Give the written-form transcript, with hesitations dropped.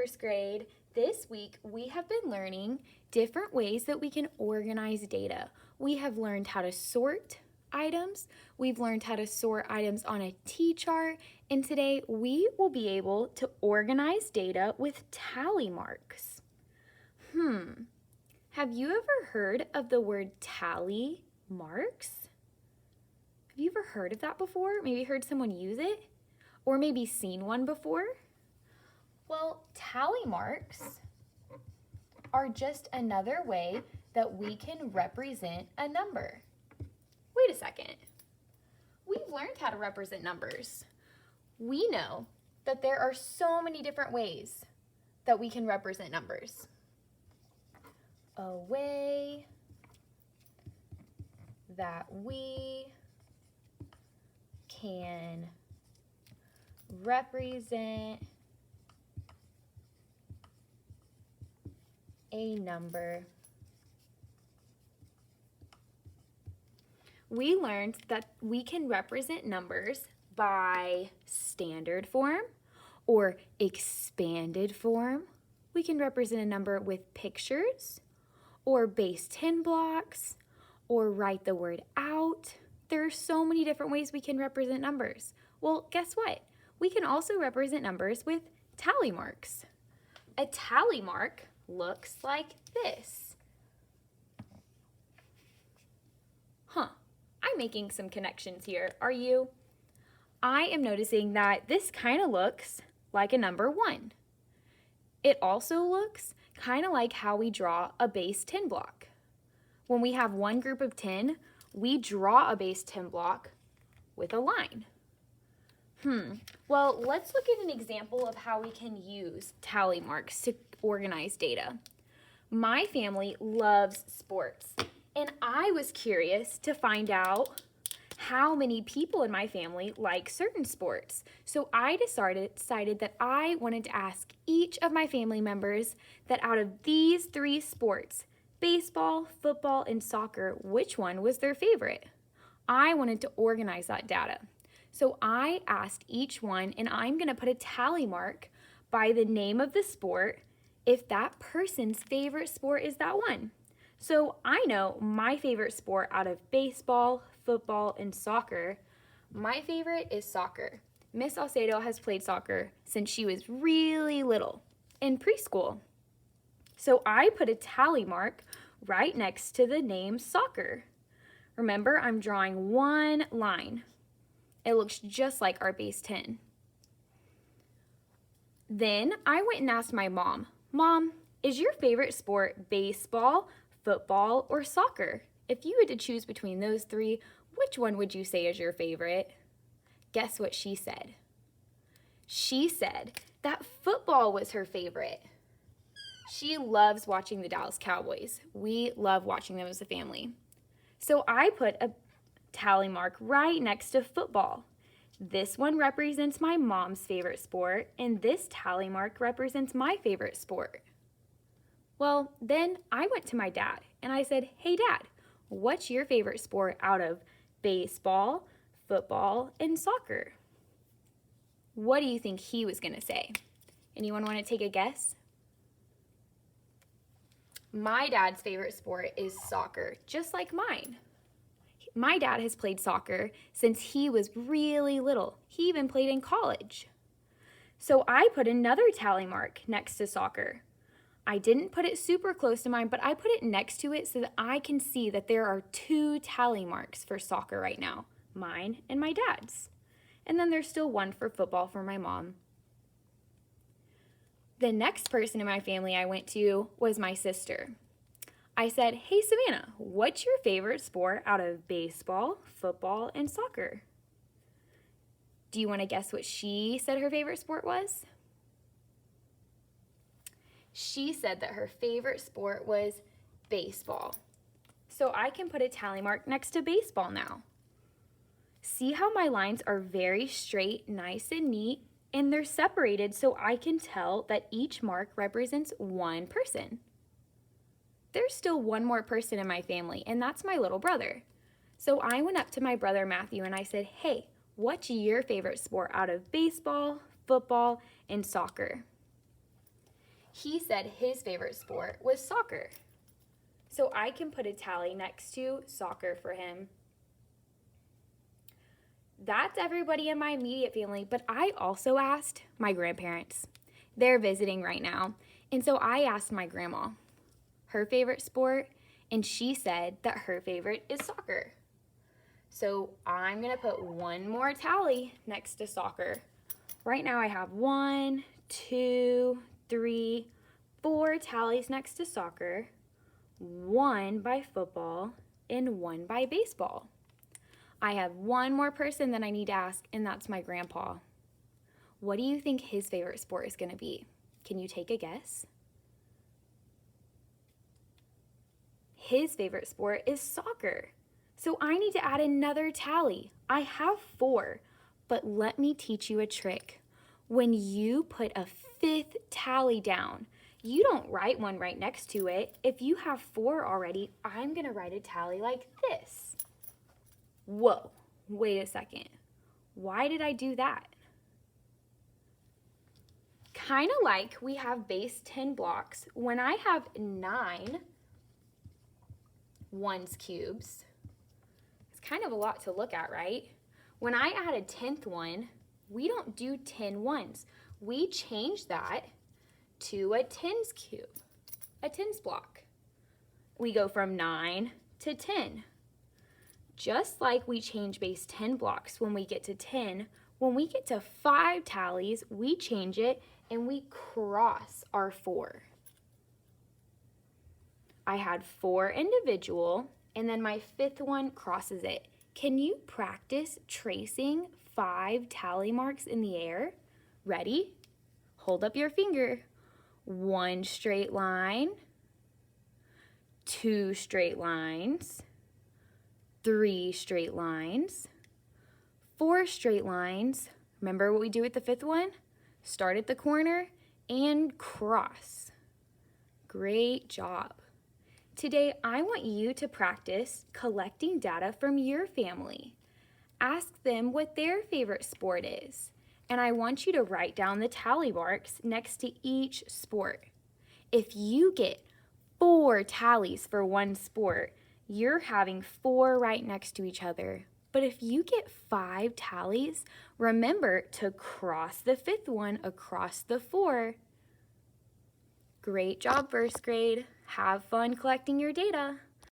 first grade. This week we have been learning different ways that we can organize data. We have learned how to sort items, we've learned how to sort items on a T-chart, and today we will be able to organize data with tally marks. Have you ever heard of the word tally marks? Have you ever heard of that before? Maybe heard someone use it? Or maybe seen one before? Well, tally marks are just another way that we can represent a number. Wait a second. We've learned how to represent numbers. We know that there are so many different ways that we can represent numbers. A way that we can represent a number. We learned that we can represent numbers by standard form or expanded form. We can represent a number with pictures or base 10 blocks or write the word out. There are so many different ways we can represent numbers. Well, guess what? We can also represent numbers with tally marks. A tally mark looks like this. I'm making some connections here. Are you? I am noticing that this kind of looks like a number 1. It also looks kind of like how we draw a base 10 block. When we have one group of 10, we draw a base 10 block with a line. Well, let's look at an example of how we can use tally marks to organize data. My family loves sports, and I was curious to find out how many people in my family like certain sports. So I decided that I wanted to ask each of my family members that out of these 3 sports, baseball, football, and soccer, which one was their favorite? I wanted to organize that data. So I asked each one, and I'm going to put a tally mark by the name of the sport if that person's favorite sport is that one. So I know my favorite sport out of baseball, football, and soccer. My favorite is soccer. Miss Alcedo has played soccer since she was really little, in preschool. So I put a tally mark right next to the name soccer. Remember, I'm drawing one line. It looks just like our base 10. Then I went and asked my mom, Mom, is your favorite sport baseball, football, or soccer? If you had to choose between those 3, which one would you say is your favorite? Guess what she said? She said that football was her favorite. She loves watching the Dallas Cowboys. We love watching them as a family. So I put a tally mark right next to football. This one represents my mom's favorite sport, and this tally mark represents my favorite sport. Well, then I went to my dad and I said, Hey Dad, what's your favorite sport out of baseball, football, and soccer? What do you think he was going to say? Anyone want to take a guess? My dad's favorite sport is soccer, just like mine. My dad has played soccer since he was really little. He even played in college. So I put another tally mark next to soccer. I didn't put it super close to mine, but I put it next to it so that I can see that there are 2 tally marks for soccer right now, mine and my dad's. And then there's still one for football for my mom. The next person in my family I went to was my sister. I said, Hey Savannah, what's your favorite sport out of baseball, football, and soccer? Do you want to guess what she said her favorite sport was? She said that her favorite sport was baseball. So I can put a tally mark next to baseball now. See how my lines are very straight, nice and neat, and they're separated so I can tell that each mark represents one person. There's still one more person in my family, and that's my little brother. So I went up to my brother Matthew and I said, Hey, what's your favorite sport out of baseball, football, and soccer? he said his favorite sport was soccer. So I can put a tally next to soccer for him. That's everybody in my immediate family, but I also asked my grandparents. They're visiting right now. And so I asked my grandma her favorite sport, and she said that her favorite is soccer. So I'm gonna put one more tally next to soccer. Right now I have 1, 2, 3, 4 tallies next to soccer, 1 by football, and 1 by baseball. I have one more person that I need to ask, and that's my grandpa. What do you think his favorite sport is gonna be? Can you take a guess? His favorite sport is soccer. So I need to add another tally. I have 4, but let me teach you a trick. When you put a 5th tally down, you don't write one right next to it. If you have 4 already, I'm gonna write a tally like this. Whoa, wait a second. Why did I do that? Kind of like we have base 10 blocks. When I have 9 ones cubes, it's kind of a lot to look at, right? When I add a 10th one, we don't do 10 ones. We change that to a tens cube, a tens block. We go from 9 to 10. Just like we change base 10 blocks when we get to 10, when we get to 5 tallies, we change it and we cross our 4. I had 4 individual, and then my 5th one crosses it. Can you practice tracing 5 tally marks in the air? Ready? Hold up your finger. 1 straight line, 2 straight lines, 3 straight lines, 4 straight lines. Remember what we do with the 5th one? Start at the corner and cross. Great job. Today, I want you to practice collecting data from your family. Ask them what their favorite sport is, and I want you to write down the tally marks next to each sport. If you get 4 tallies for one sport, you're having 4 right next to each other. But if you get 5 tallies, remember to cross the 5th one across the 4. Great job, first grade. Have fun collecting your data.